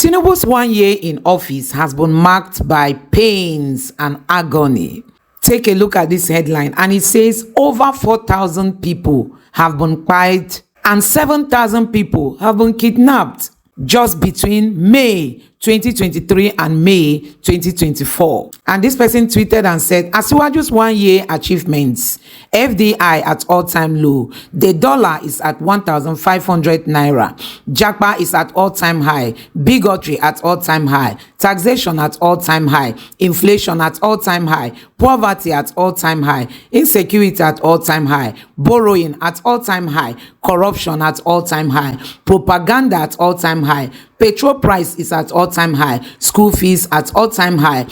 Tinubu's 1 year in office has been marked by pains and agony. Take a look at this headline, and it says over 4,000 people have been killed and 7,000 people have been kidnapped just between May 2023 and May 2024. And this person tweeted and said, Asiwaju's 1 year achievements: FDI at all-time low, the dollar is at 1,500 naira, Japa is at all-time high, bigotry at all-time high, taxation at all-time high, inflation at all-time high, poverty at all-time high, insecurity at all-time high, borrowing at all-time high, corruption at all-time high, propaganda at all-time high, petrol price is at all-time high, school fees at all-time high,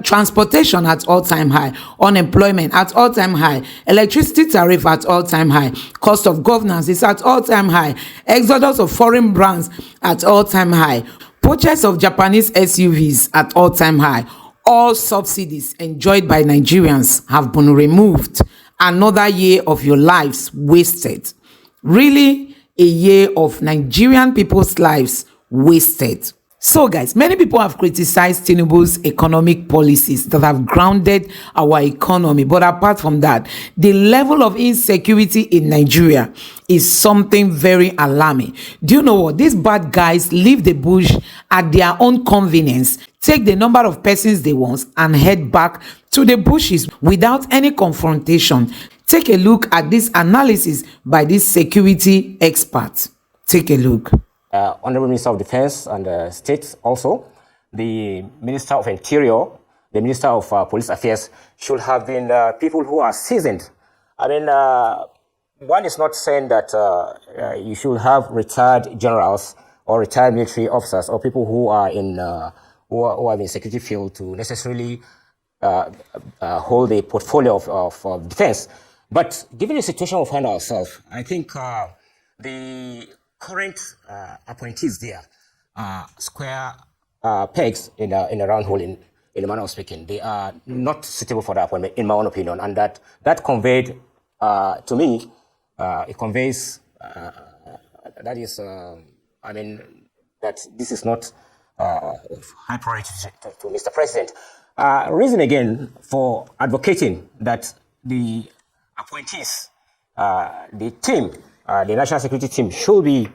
transportation at all-time high, unemployment at all-time high, electricity tariff at all-time high, cost of governance is at all-time high, exodus of foreign brands at all-time high, purchase of Japanese SUVs at all-time high. All subsidies enjoyed by Nigerians have been removed. Another year of your lives wasted. Really, a year of Nigerian people's lives wasted. So guys, many people have criticized Tinubu's economic policies that have grounded our economy. But apart from that, the level of insecurity in Nigeria is something very alarming. Do you know what? These bad guys leave the bush at their own convenience, take the number of persons they want, and head back to the bushes without any confrontation. Take a look at this analysis by this security expert. Take a look. Honorable Minister of Defense and State also, the Minister of Interior, the Minister of Police Affairs should have been people who are seasoned. I mean, one is not saying that you should have retired generals or retired military officers or people who are in who are in the security field to necessarily hold a portfolio of defense. But given the situation we find ourselves, I think the current appointees there are square pegs in a round hole, in a manner of speaking. They are not suitable for that appointment, in my own opinion. And that conveyed to me, it conveys that is, I mean, that this is not high priority to Mr. President. Reason again for advocating that the appointees, the team, the national security team should be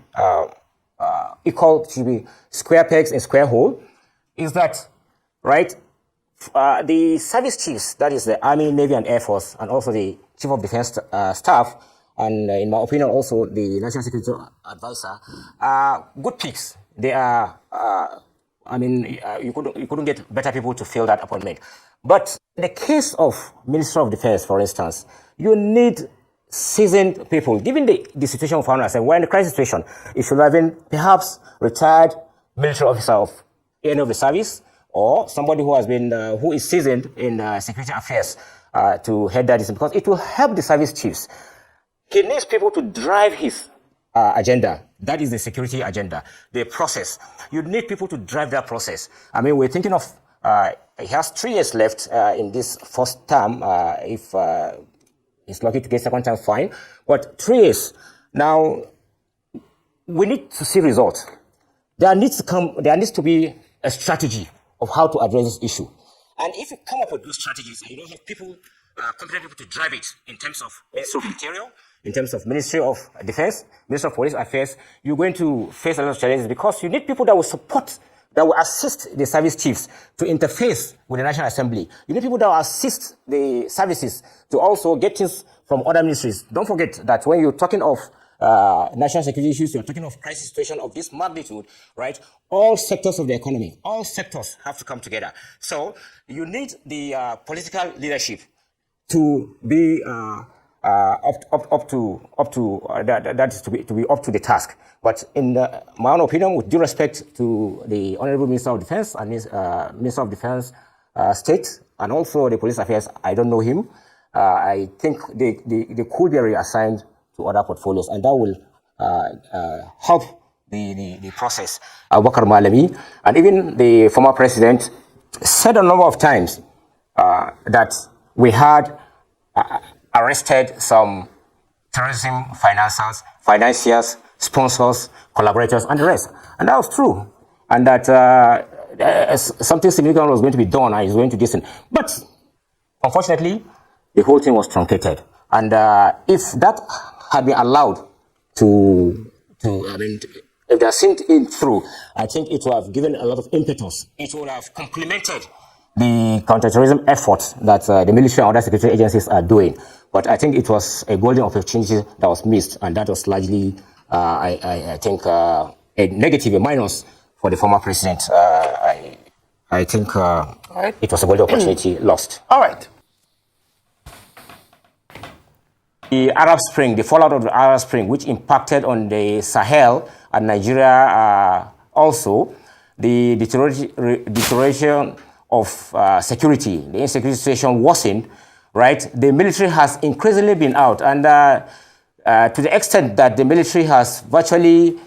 equal to be square pegs in square hole, is that, right, the service chiefs, that is the Army, Navy, and Air Force, and also the Chief of Defense Staff, and in my opinion also the National Security Advisor, are good picks. They are, I mean, you couldn't get better people to fill that appointment. But in the case of Minister of Defense, for instance, you need seasoned people. Given the situation we found ourselves, we're in a crisis situation. It should have been perhaps retired military officer of any of the service, or somebody who has been who is seasoned in security affairs to head that, because it will help the service chiefs. He needs people to drive his agenda. That is the security agenda, the process. You need people to drive that process. I mean, we're thinking of he has 3 years left in this first term. If he's lucky to get second time, fine. But 3 years. Now, we need to see results. There needs to be a strategy of how to address this issue. And if you come up with those strategies and you don't have people, competent people to drive it in terms of Ministry of Interior, in terms of Ministry of Defense, Ministry of Police Affairs, you're going to face a lot of challenges, because you need people that will support, that will assist the service chiefs to interface with the National Assembly. You need people that will assist the services to also get things from other ministries. Don't forget that when you're talking of national security issues, you're talking of crisis situation of this magnitude, right? All sectors of the economy, all sectors have to come together. So you need the political leadership to be up to that is to be up to the task. But in my own opinion, with due respect to the Honorable Minister of Defense and Minister of Defense State, and also the Police Affairs, I don't know him. I think they could be reassigned to other portfolios, and that will help the process. Abubakar Malami and even the former president said a number of times that we had arrested some terrorism financiers, sponsors, collaborators, and the rest. And that was true. and that something significant was going to be done and is going to listen. But unfortunately, the whole thing was truncated. And if that had been allowed if they are seen it through, I think it would have given a lot of impetus. It would have complemented the counterterrorism efforts that the military and other security agencies are doing. But I think it was a golden opportunity that was missed, and that was largely, I think, a negative, a minus for the former president. I think it was a golden opportunity lost. All right. The Arab Spring, the fallout of the Arab Spring, which impacted on the Sahel and Nigeria also, the deterioration of security, the insecurity situation worsened, right? The military has increasingly been out, and to the extent that the military has virtually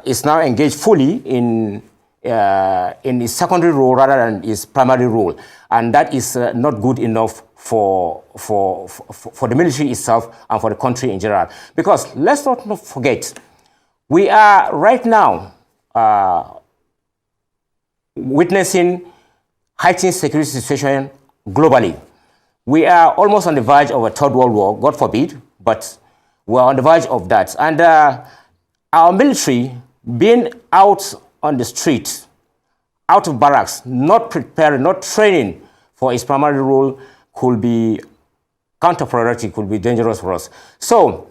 is now engaged fully in its secondary role rather than its primary role, and that is not good enough for the military itself and for the country in general. Because let's not forget, we are right now witnessing heightened security situation globally. We are almost on the verge of a third world war, God forbid, but we're on the verge of that. And our military being out on the street, out of barracks, not preparing, not training for its primary role could be counterproductive, could be dangerous for us. So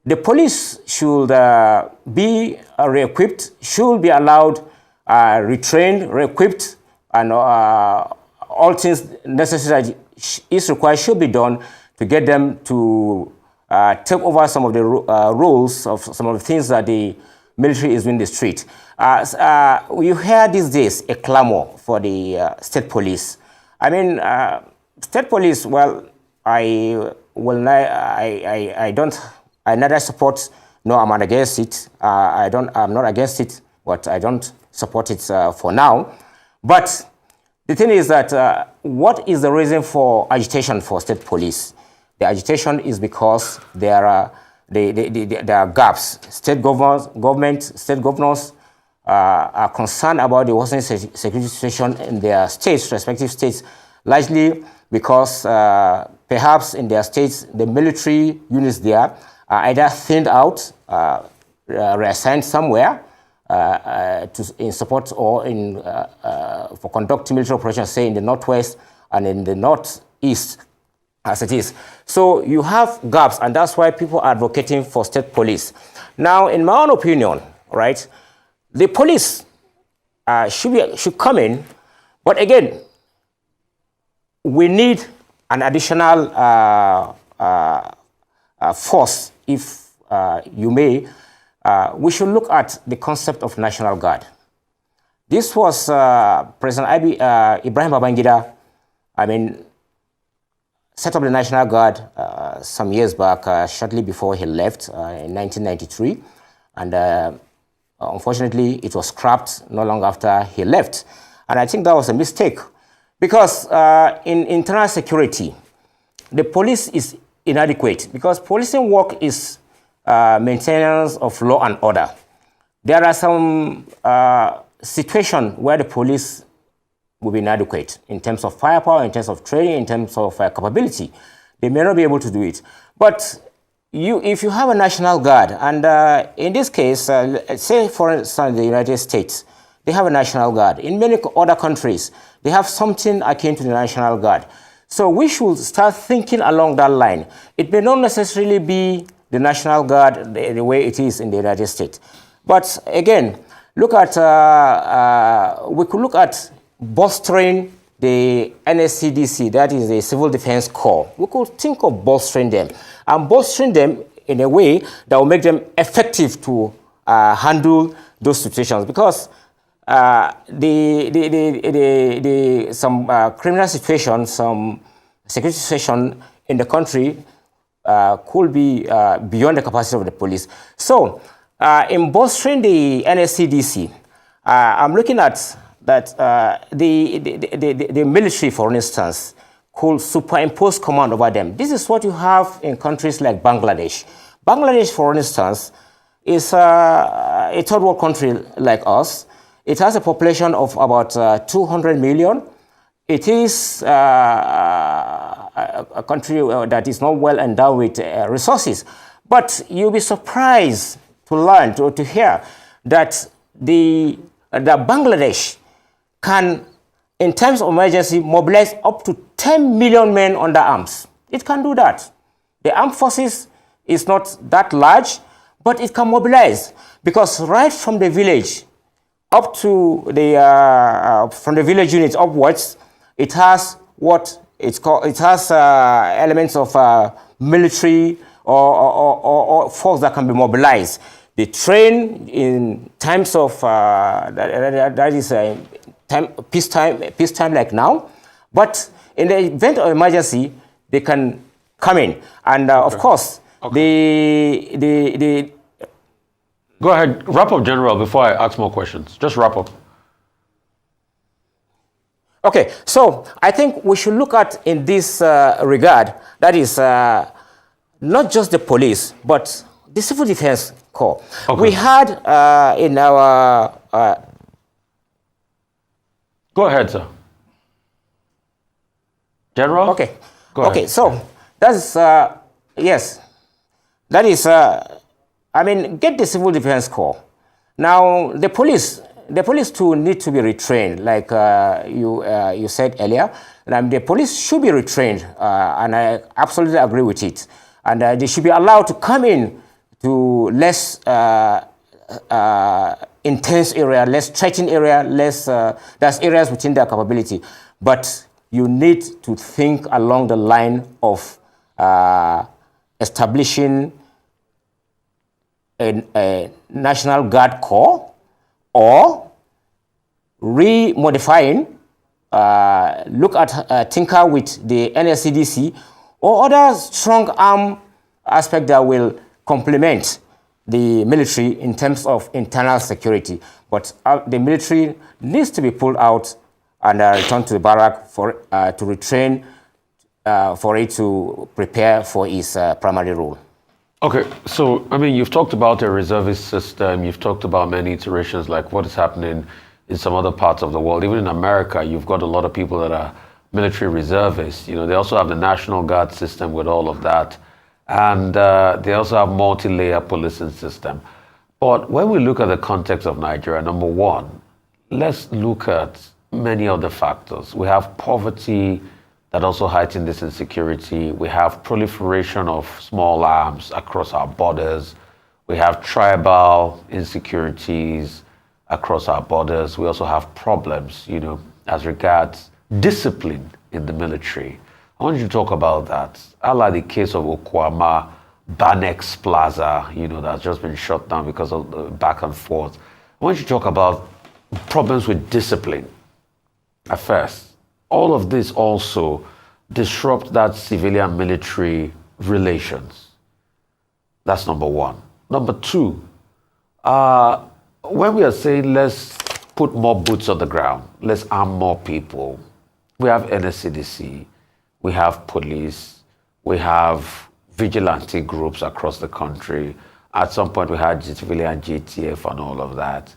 the police should be re-equipped, should be allowed retrained, re-equipped, and all things necessary that is required should be done to get them to take over some of the roles of some of the things that the military is doing in the street. You hear these days a clamor for the state police. I mean, state police, well, I neither support nor am I against it. I'm not against it, but I don't support it for now. But the thing is that what is the reason for agitation for state police? The agitation is because there are gaps. State governors are concerned about the worsening security situation in their states, respective states, largely because perhaps in their states the military units there are either thinned out, reassigned somewhere in support or for conducting military operations, say in the northwest and in the northeast, as it is. So you have gaps, and that's why people are advocating for state police. Now, in my own opinion, right, the police should come in, but again, we need an additional force, if you may. We should look at the concept of National Guard. This was President Ibrahim Babangida, set up the National Guard some years back, shortly before he left in 1993. And unfortunately, it was scrapped not long after he left. And I think that was a mistake. Because in internal security, the police is inadequate. Because policing work is maintenance of law and order. There are some situations where the police will be inadequate in terms of firepower, in terms of training, in terms of capability. They may not be able to do it. But if you have a National Guard, and in this case, say for instance the United States, they have a National Guard. In many other countries, they have something akin to the National Guard. So we should start thinking along that line. It may not necessarily be the National Guard the way it is in the United States. But again, look at, we could look at bolstering the NSCDC, that is the Civil Defense Corps. We could think of bolstering them, and bolstering them in a way that will make them effective to handle those situations. Because some criminal situation, some security situation in the country could be beyond the capacity of the police. So, in bolstering the NSCDC, I'm looking at that the military, for instance, could superimpose command over them. This is what you have in countries like Bangladesh. Bangladesh, for instance, is a third world country like us, It has a population of about 200 million. It is a country that is not well endowed with resources. But you'll be surprised to learn, to hear that the Bangladesh can, in times of emergency, mobilize up to 10 million men under arms. It can do that. The armed forces is not that large, but it can mobilize, because right from the village up to the from the village units upwards, it has what it's called. It has elements of military or force that can be mobilized. They train in times of that is peacetime like now, but in the event of emergency, they can come in, and of course, the Go ahead, wrap up, General, before I ask more questions. Just wrap up. Okay, so I think we should look at in this regard, that is not just the police, but the Civil Defense Corps. Okay. We had in our... Go ahead, sir. General? Okay. Go ahead. Okay, so that's, yes, that is, I mean, get the Civil Defense Corps. Now, the police too need to be retrained, like you said earlier. The police should be retrained, and I absolutely agree with it. And they should be allowed to come in to less intense area, less threatened area, there's areas within their capability. But you need to think along the line of establishing a National Guard Corps, or remodifying, look at tinker with the NSCDC or other strong arm aspect that will complement the military in terms of internal security. But the military needs to be pulled out and returned to the barrack for to retrain, for it to prepare for its primary role. Okay, so, I mean, you've talked about a reservist system, you've talked about many iterations, like what is happening in some other parts of the world. Even in America, you've got a lot of people that are military reservists. You know, they also have the National Guard system with all of that. And they also have multi-layer policing system. But when we look at the context of Nigeria, number one, let's look at many other factors. We have poverty that also heightens this insecurity. We have proliferation of small arms across our borders. We have tribal insecurities across our borders. We also have problems, you know, as regards discipline in the military. I want you to talk about that. I like the case of Okwama, Banex Plaza, you know, that's just been shut down because of the back and forth. I want you to talk about problems with discipline at first. All of this also disrupt that civilian-military relations. That's number one. Number two, when we are saying let's put more boots on the ground, let's arm more people, we have NSCDC, we have police, we have vigilante groups across the country. At some point we had civilian GTF and all of that.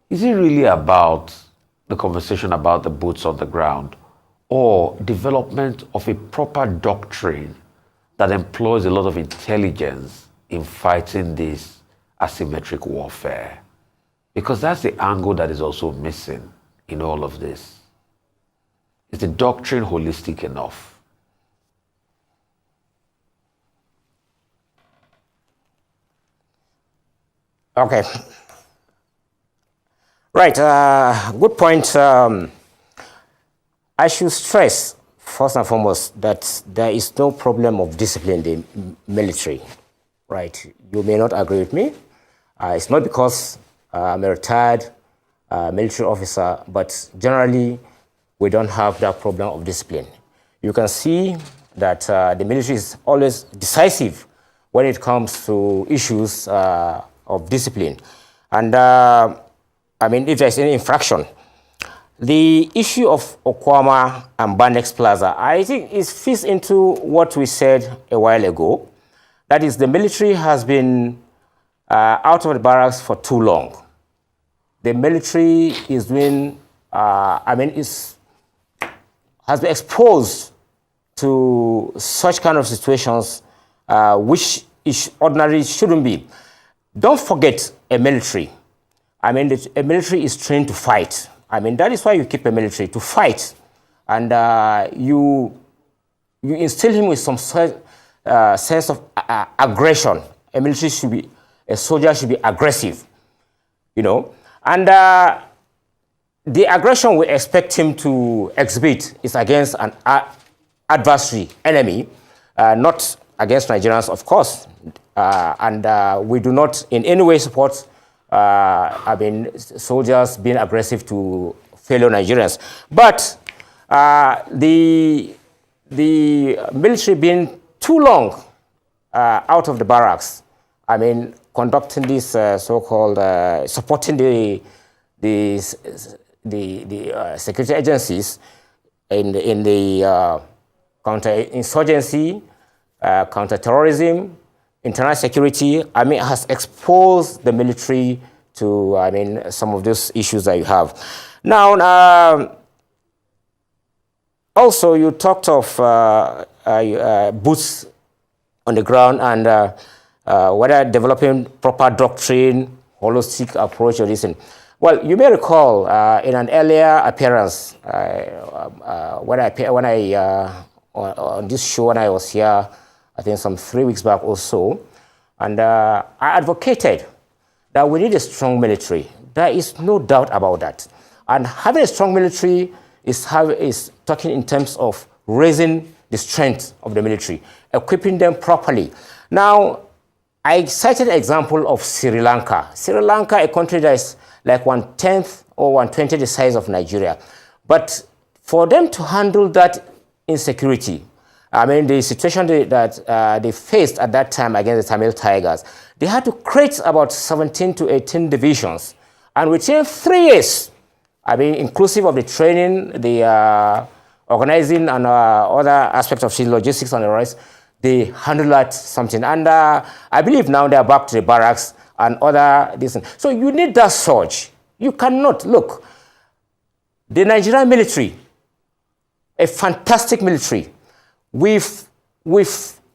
Is it really about the conversation about the boots on the ground, or development of a proper doctrine that employs a lot of intelligence in fighting this asymmetric warfare? Because that's the angle that is also missing in all of this. Is the doctrine holistic enough? Okay. Right, good point. I should stress, first and foremost, that there is no problem of discipline in the military, right? You may not agree with me. It's not because I'm a retired military officer, but generally, we don't have that problem of discipline. You can see that the military is always decisive when it comes to issues of discipline. And I mean, if there's any infraction, the issue of Okwama and Banex Plaza, I think it fits into what we said a while ago. That is, the military has been out of the barracks for too long. the military is doing, has been exposed to such kind of situations which ordinarily shouldn't be. Don't forget a military. A military is trained to fight. That is why you keep a military, to fight. And you instill him with some sense of aggression. A soldier should be aggressive, And the aggression we expect him to exhibit is against an adversary, enemy, not against Nigerians, of course. We do not in any way support soldiers being aggressive to fellow Nigerians. But the military being too long out of the barracks, conducting this so-called supporting the security agencies in the counter-insurgency, counter-terrorism, internal security, has exposed the military to, some of those issues that you have. Now, also you talked of boots on the ground and whether developing proper doctrine, holistic approach or this. Well, you may recall in an earlier appearance on this show when I was here, I think some 3 weeks back or so, and I advocated that we need a strong military. There is no doubt about that. And having a strong military is talking in terms of raising the strength of the military, equipping them properly. Now, I cited an example of Sri Lanka. Sri Lanka, a country that is like 1/10 or 1/20 the size of Nigeria. But for them to handle that insecurity, the situation that they faced at that time against the Tamil Tigers, they had to create about 17 to 18 divisions. And within 3 years, inclusive of the training, the organizing and other aspects of logistics and the rest, they handled that something. And I believe now they are back to the barracks and other this. So you need that surge. You cannot, look, the Nigerian military, a fantastic military. We've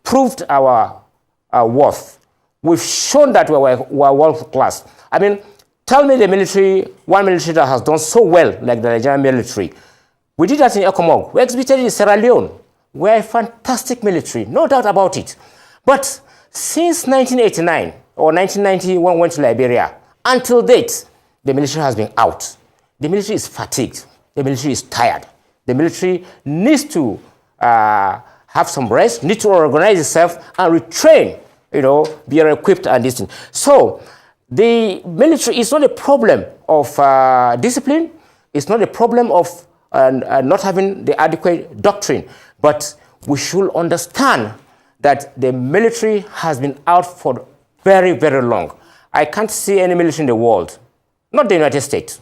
proved our worth. We've shown that we're world class. Tell me one military that has done so well like the Nigerian military. We did that in Ekomog. We exhibited in Sierra Leone. We're a fantastic military, no doubt about it. But since 1989 or 1990, when we went to Liberia, until date, the military has been out. The military is fatigued. The military is tired. The military needs to have some rest, need to organize itself and retrain, be equipped and this thing. So the military is not a problem of discipline. It's not a problem of not having the adequate doctrine. But we should understand that the military has been out for very, very long. I can't see any military in the world, not the United States.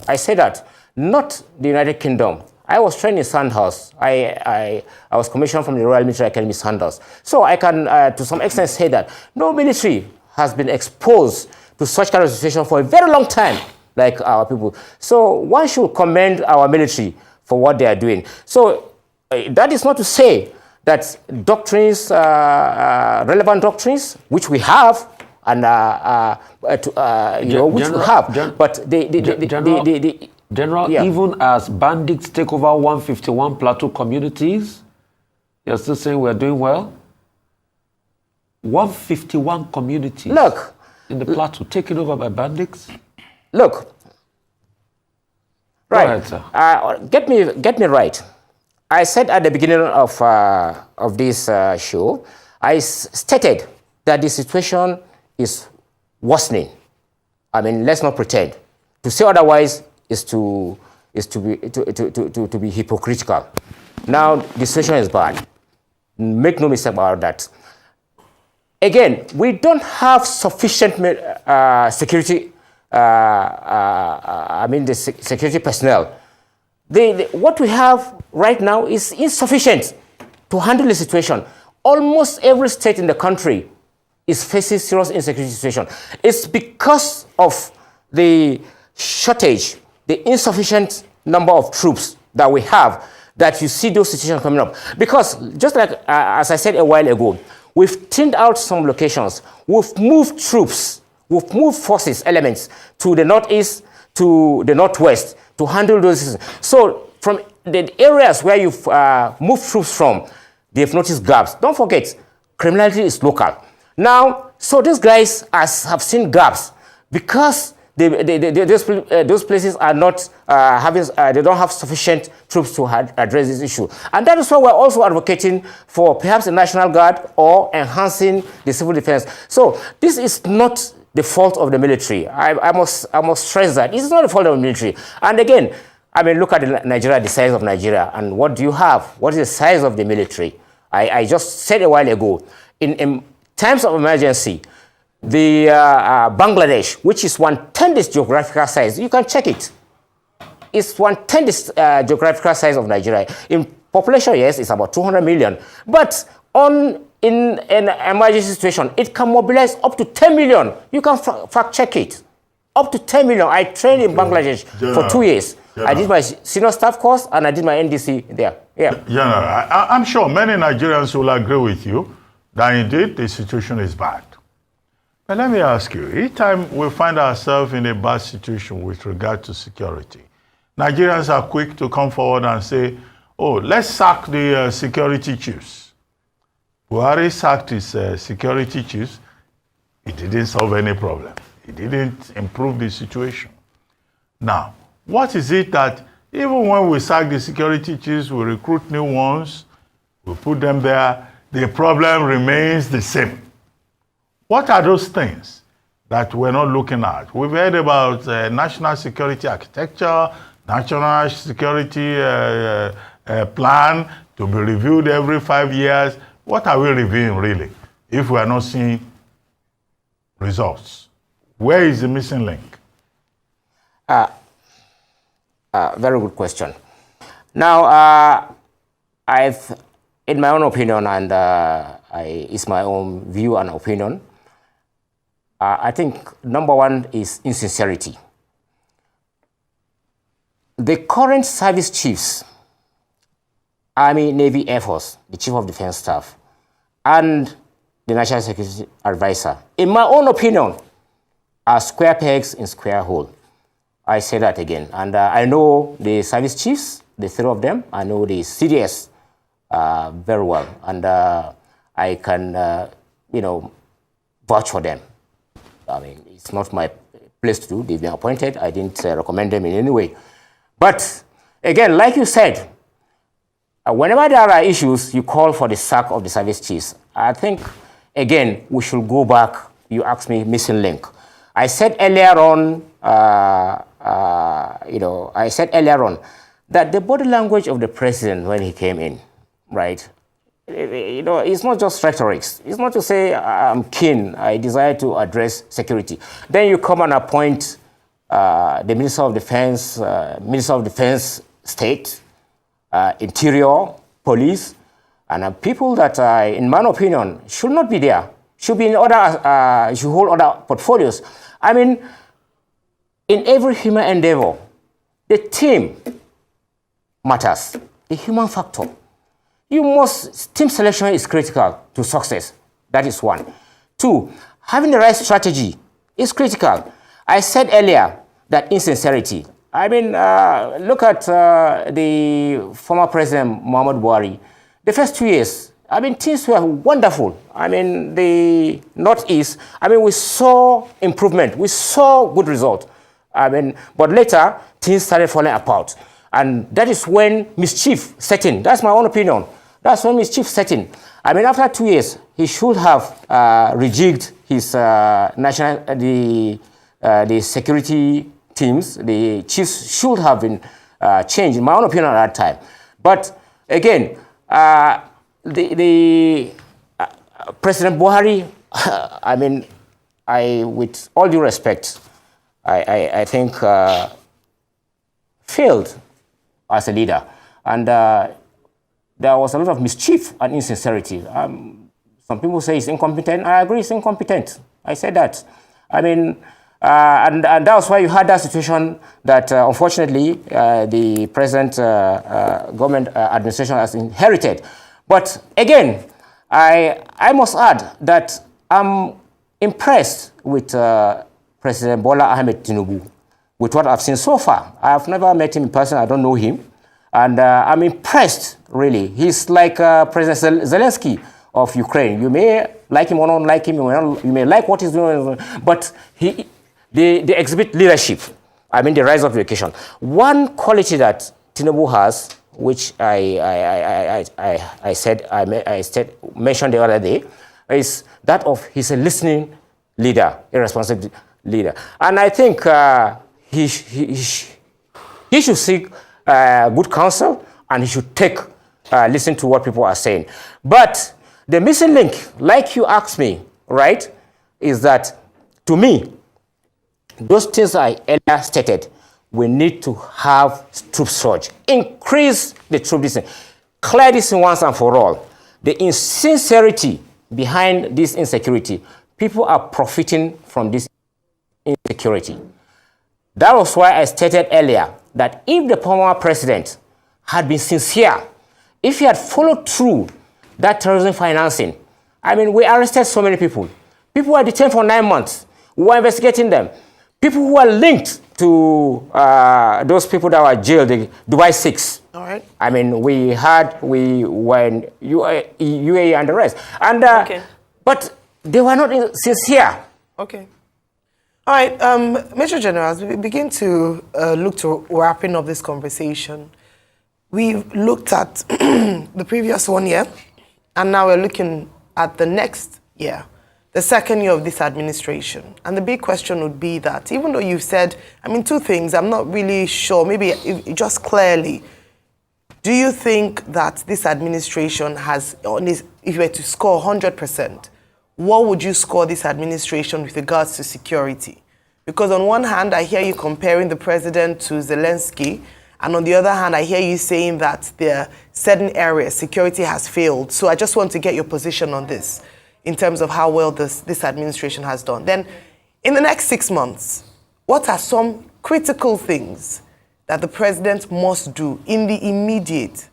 I say that, not the United Kingdom. I was trained in Sandhurst. I was commissioned from the Royal Military Academy, Sandhurst. So I can, to some extent, say that no military has been exposed to such kind of situation for a very long time, like our people. So one should commend our military for what they are doing. So that is not to say that doctrines, relevant doctrines, which we have, and which we have, but General, yeah. Even as bandits take over 151 plateau communities, you're still saying we're doing well? 151 communities in the plateau taken over by bandits? Look, right. Go ahead, sir. Get me right. I said at the beginning of this show, I stated that the situation is worsening. Let's not pretend. To say otherwise is to be hypocritical. Now the situation is bad. Make no mistake about that. Again, we don't have sufficient security. The security personnel. What we have right now is insufficient to handle the situation. Almost every state in the country is facing serious insecurity situation. It's because of the shortage, the insufficient number of troops that we have, that you see those situations coming up. Because just like, as I said a while ago, we've thinned out some locations. We've moved troops. We've moved forces, elements, to the northeast, to the northwest, to handle those. So from the areas where you've moved troops from, they've noticed gaps. Don't forget, criminality is local. Now, so these guys have seen gaps because those places are not they don't have sufficient troops to address this issue. And that is why we're also advocating for perhaps a National Guard or enhancing the civil defense. So this is not the fault of the military. I must stress that. This is not the fault of the military. And again, I mean, look at Nigeria, the size of Nigeria, and what do you have? What is the size of the military? I just said a while ago, in times of emergency, the Bangladesh, which is 1/10 its geographical size, you can check it. It's 1/10 its geographical size of Nigeria. In population, yes, it's about 200 million. But in an emergency situation, it can mobilize up to 10 million. You can fact check it. Up to 10 million. I trained in Bangladesh for 2 years. I did my senior staff course and I did my NDC there. Yeah. I'm sure many Nigerians will agree with you that indeed the situation is bad. But let me ask you, each time we find ourselves in a bad situation with regard to security, Nigerians are quick to come forward and say, oh, let's sack the security chiefs. Buhari sacked his security chiefs. It didn't solve any problem. It didn't improve the situation. Now, what is it that even when we sack the security chiefs, we recruit new ones, we put them there, the problem remains the same? What are those things that we're not looking at? We've heard about national security architecture, national security plan to be reviewed every 5 years. What are we reviewing really if we are not seeing results? Where is the missing link? Very good question. Now, in my own opinion, and it's my own view and opinion, I think number one is insincerity. The current service chiefs, Army, Navy, Air Force, the Chief of Defense Staff, and the National Security Advisor, in my own opinion, are square pegs in square hole. I say that again. And I know the service chiefs, the three of them. I know the CDS very well. And I can, vouch for them. I mean, it's not my place to do. They've been appointed. I didn't recommend them in any way. But again, like you said, whenever there are issues, you call for the sack of the service chiefs. I think, again, we should go back. You asked me missing link. I said earlier on, that the body language of the president when he came in, right? It's not just rhetoric. It's not to say I'm keen, I desire to address security. Then you come and appoint the Minister of Defense State, Interior, Police, and people that, in my opinion, should not be there. Should be in other, should hold other portfolios. I mean, in every human endeavor, the team matters, the human factor. Team selection is critical to success. That is one. Two, having the right strategy is critical. I said earlier that insincerity. I mean, look at the former President Muhammad Buhari. The first 2 years, I mean, things were wonderful. I mean, the Northeast, I mean, we saw improvement. We saw good results. I mean, but later, things started falling apart. And that is when mischief set in. That's my own opinion. That's when mischief set in. I mean, after 2 years, he should have rejigged his the security teams. The chiefs should have been changed, in my own opinion, at that time. But again, President Buhari, I mean, with all due respect, I think failed as a leader. And there was a lot of mischief and insincerity. Some people say he's incompetent. I agree he's incompetent. I said that. I mean, And that was why you had that situation that unfortunately the present government administration has inherited. But again, I must add that I'm impressed with President Bola Ahmed Tinubu, with what I've seen so far. I have never met him in person, I don't know him. And I'm impressed, really. He's like President Zelensky of Ukraine. You may like him or not like him, you may like what he's doing, but they exhibit leadership. I mean, the rise of the occasion. One quality that Tinubu has, which I mentioned the other day, is that of he's a listening leader, a responsive leader. And I think he should seek good counsel, and he should listen to what people are saying. But the missing link, like you asked me, right, is that, to me, those things I earlier stated, we need to have troop surge, increase the troop distance, clear this once and for all. The insincerity behind this insecurity, people are profiting from this insecurity. That was why I stated earlier that if the former president had been sincere, if he had followed through that terrorism financing, I mean, we arrested so many people. People were detained for 9 months. We were investigating them. People who are linked to those people that were jailed, the Dubai 6. All right. I mean, we were in UAE and the rest. And, but they were not sincere. Okay. All right, Major General, as we begin to look to wrapping up this conversation, we've looked at the previous 1 year, and now we're looking at the next year, the second year of this administration. And the big question would be that, even though you've said, I mean, two things, I'm not really sure, maybe just clearly, do you think that this administration has, if you were to score 100%, what would you score this administration with regards to security? Because on one hand, I hear you comparing the president to Zelensky, and on the other hand, I hear you saying that there are certain areas security has failed. So I just want to get your position on this in terms of how well this administration has done. Then, in the next 6 months, what are some critical things that the president must do in the immediate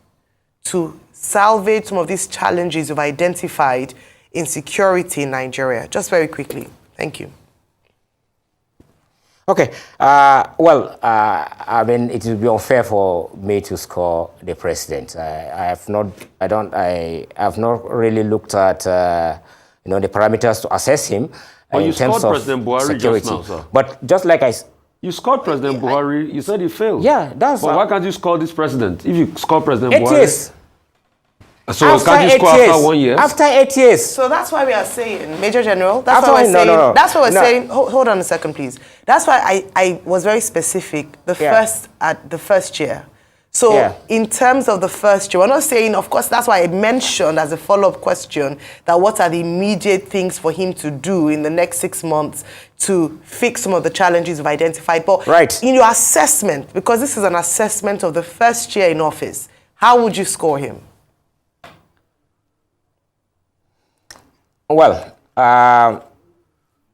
to salvage some of these challenges you've identified in security in Nigeria? Just very quickly. Thank you. Okay. I mean, it would be unfair for me to score the president. I have not really looked at the parameters to assess him in terms of President Buhari security. just now, sir. But just like you scored President Buhari. You said he failed. Yeah, that's. But why can't you score this president? If you score President 8 Buhari, years. So After can't you 8 score years. after 1 year? After 8 years. So that's why we are saying, Major General, that's After why we're saying, no. that's what we're saying, hold on a second, please. That's why I was very specific, at the first year. So in terms of the first year, we're not saying, of course, that's why I mentioned as a follow-up question that what are the immediate things for him to do in the next 6 months to fix some of the challenges we've identified. But in your assessment, because this is an assessment of the first year in office, how would you score him? Well,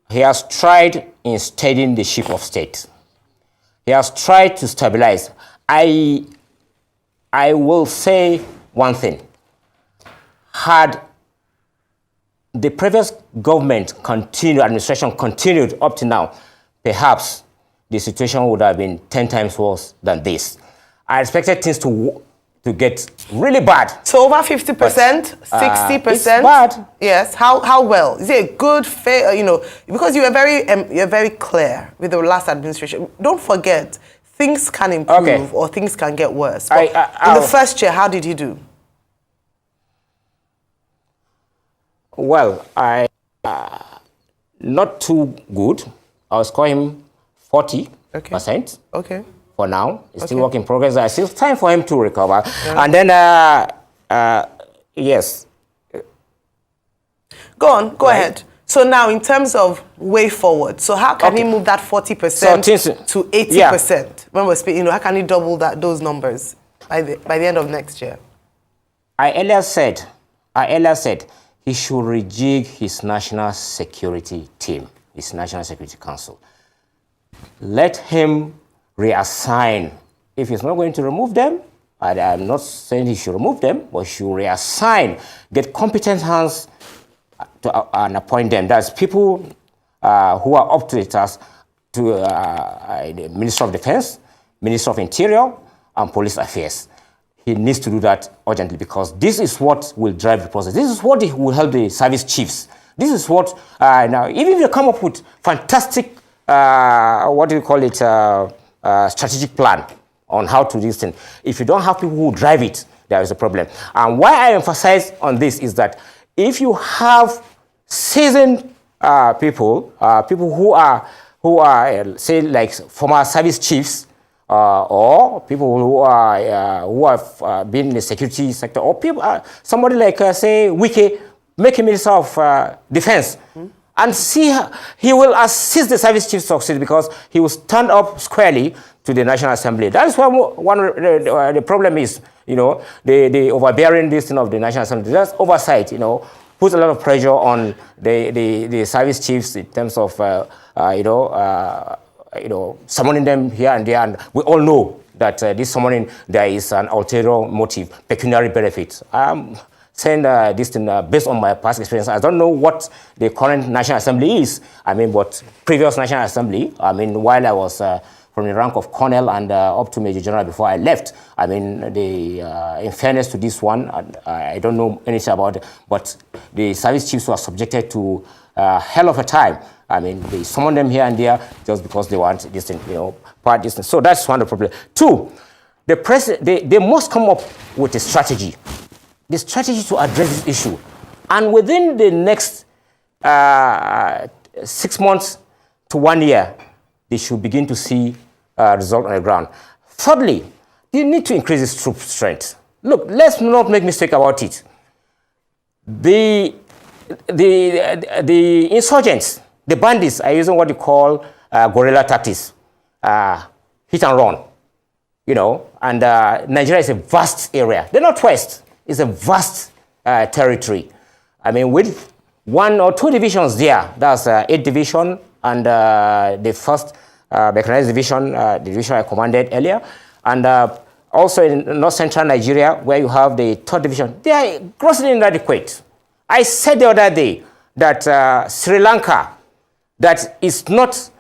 he has tried in steadying the ship of state. He has tried to stabilize. I will say one thing. Had the previous government administration continued up to now, perhaps the situation would have been 10 times worse than this. I expected things to get really bad. So over 50%, 60%? It's bad. Yes. How well? Is it a good, fair, because you were very clear with the last administration. Don't forget, things can improve or things can get worse. But in the first year, how did you do? Well, not too good. I was scoring him 40%. Okay. For now, it's still work in progress. There's still time for him to recover. Yeah. And then, yes. Go ahead. So now, in terms of way forward, so how can he move that 40% to 80%? When we're speaking, how can he double those numbers by the end of next year? I earlier said he should rejig his national security team, his national security council. let him reassign. If he's not going to remove them, I'm not saying he should remove them, but he should reassign, get competent hands and appoint them. That's people who are up to the task, to the Minister of Defense, Minister of Interior, and Police Affairs. He needs to do that urgently, because this is what will drive the process. This is what will help the service chiefs. This is what, now, even if they come up with fantastic, what do you call it, strategic plan on how to do this thing, if you don't have people who drive it, there is a problem. And why I emphasize on this is that if you have seasoned people who are say like former service chiefs, or people who have been in the security sector, or people, somebody like say Wike, make him Minister of Defense, and see he will assist the service chiefs to succeed, because he will stand up squarely to the National Assembly. That is why the problem is, the overbearing this thing of the National Assembly. That's oversight, puts a lot of pressure on the service chiefs in terms of summoning them here and there, and we all know that this summoning, there is an ulterior motive, pecuniary benefit. I'm saying this thing based on my past experience. I don't know what the current National Assembly is. But previous National Assembly, while I was from the rank of colonel and up to Major General before I left, in fairness to this one, I don't know anything about it, but the service chiefs were subjected to a hell of a time. They summon them here and there just because they want this thing, part distance. So that's one of the problems. Two, the president, they must come up with a strategy. The strategy to address this issue. And within the next 6 months to 1 year, they should begin to see result on the ground. Thirdly, they need to increase its troop strength. Look, let's not make mistake about it. The insurgents, the bandits, are using what you call guerrilla tactics, hit and run, and Nigeria is a vast area. The Northwest is a vast territory. With 1 or 2 divisions there, that's 8th Division and the 1st Mechanized Division, the division I commanded earlier, and also in north-central Nigeria, where you have the 3rd Division, they are grossly inadequate. I said the other day that Sri Lanka, that is not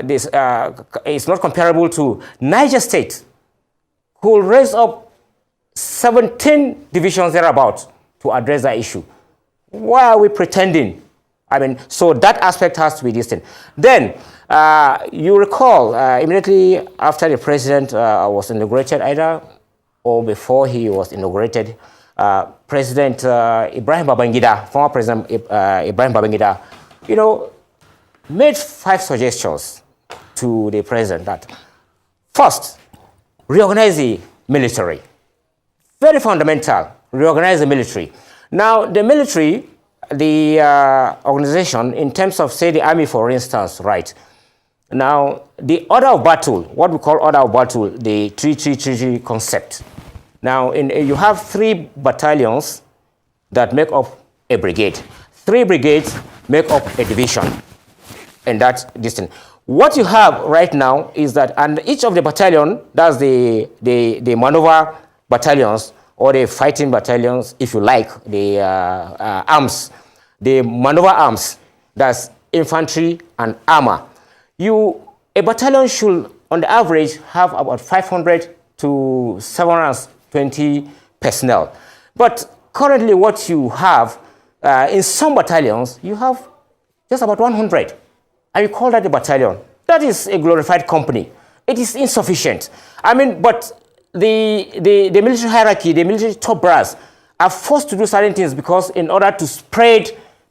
is not comparable to Niger State, who will raise up 17 divisions thereabout to address that issue. Why are we pretending? So that aspect has to be distant. Then, you recall, immediately after the president was inaugurated, either or before he was inaugurated, President Ibrahim Babangida, former President Ibrahim Babangida, made 5 suggestions to the president that, first, reorganize the military. Very fundamental, reorganize the military. Now, the military, the organization, in terms of, say, the army, for instance, right? Now, the order of battle, what we call order of battle, the 3-3-3 concept. Now, you have 3 battalions that make up a brigade. 3 brigades make up a division. And that's distant. What you have right now is that, and each of the battalion, that's the maneuver battalions, or the fighting battalions, if you like, the arms, the maneuver arms, that's infantry and armor. A battalion should, on the average, have about 500 to 720 personnel. But currently what you have, in some battalions, you have just about 100. And you call that a battalion. That is a glorified company. It is insufficient. But the military hierarchy, the military top brass, are forced to do certain things because in order to spread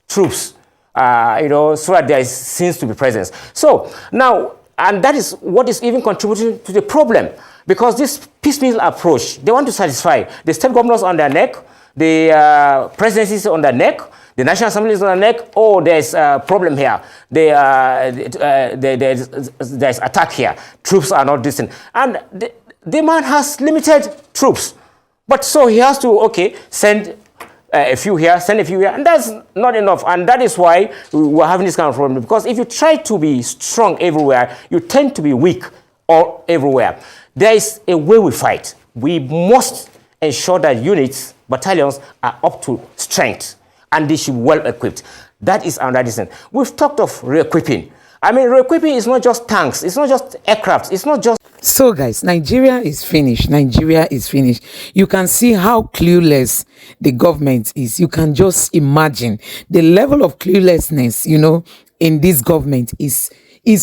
troops, so that there seems to be presence. So now, and that is what is even contributing to the problem, because this piecemeal approach, they want to satisfy the state governors on their neck, the presidencies on their neck, the National Assembly is on their neck. Oh, there's a problem here. There's attack here. Troops are not distant. And the man has limited troops. But so he has to, send a few here, send a few here, and that's not enough. And that is why we're having this kind of problem. Because if you try to be strong everywhere, you tend to be weak all everywhere. There is a way we fight. We must ensure that units, battalions are up to strength, and they should be well equipped. That is another reason. We've talked of re-equipping. I mean, re-equipping is not just tanks, it's not just aircraft, it's not just... So guys, Nigeria is finished. Nigeria is finished. You can see how clueless the government is. You can just imagine the level of cluelessness, you know, in this government is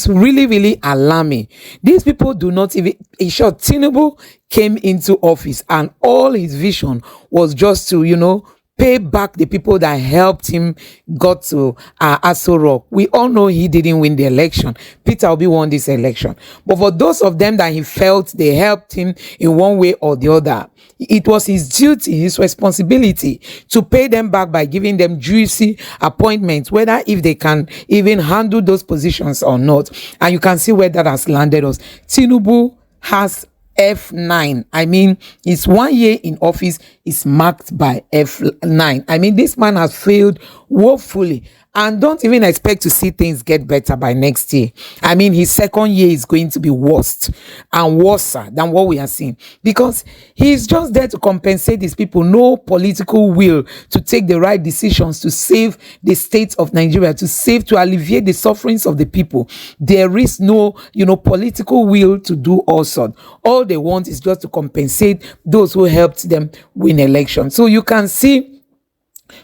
really, really alarming. These people do not even, in short, Tinubu came into office and all his vision was just to, you know, pay back the people that helped him got to Aso Rock. We all know he didn't win the election. Peter Obi won this election. But for those of them that he felt they helped him in one way or the other, it was his duty, his responsibility to pay them back by giving them juicy appointments, whether if they can even handle those positions or not. And you can see where that has landed us. Tinubu has F9. I mean, his 1 year in office is marked by F9. I mean, this man has failed woefully. And don't even expect to see things get better by next year. I mean, his second year is going to be worse and worse than what we are seeing. Because he's just there to compensate these people. No political will to take the right decisions to save the state of Nigeria, to alleviate the sufferings of the people. There is no, you know, political will to do all sorts. All they want is just to compensate those who helped them win elections. So you can see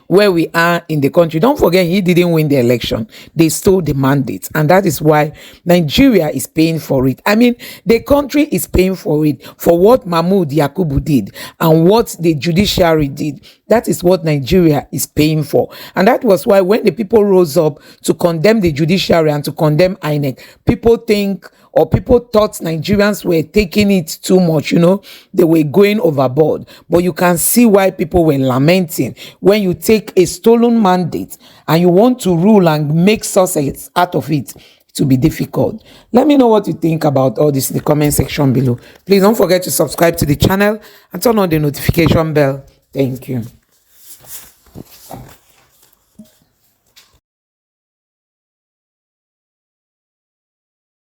where we are in the country. Don't forget, he didn't win the election. They stole the mandate, and that is why Nigeria is paying for it. I mean, the country is paying for it, for what Mahmoud Yakubu did and what the judiciary did. That is what Nigeria is paying for. And that was why when the people rose up to condemn the judiciary and to condemn INEC, people thought Nigerians were taking it too much, you know, they were going overboard. But you can see why people were lamenting. When you take a stolen mandate and you want to rule and make success out of it, it will be difficult. Let me know what you think about all this in the comment section below. Please don't forget to subscribe to the channel and turn on the notification bell. Thank you.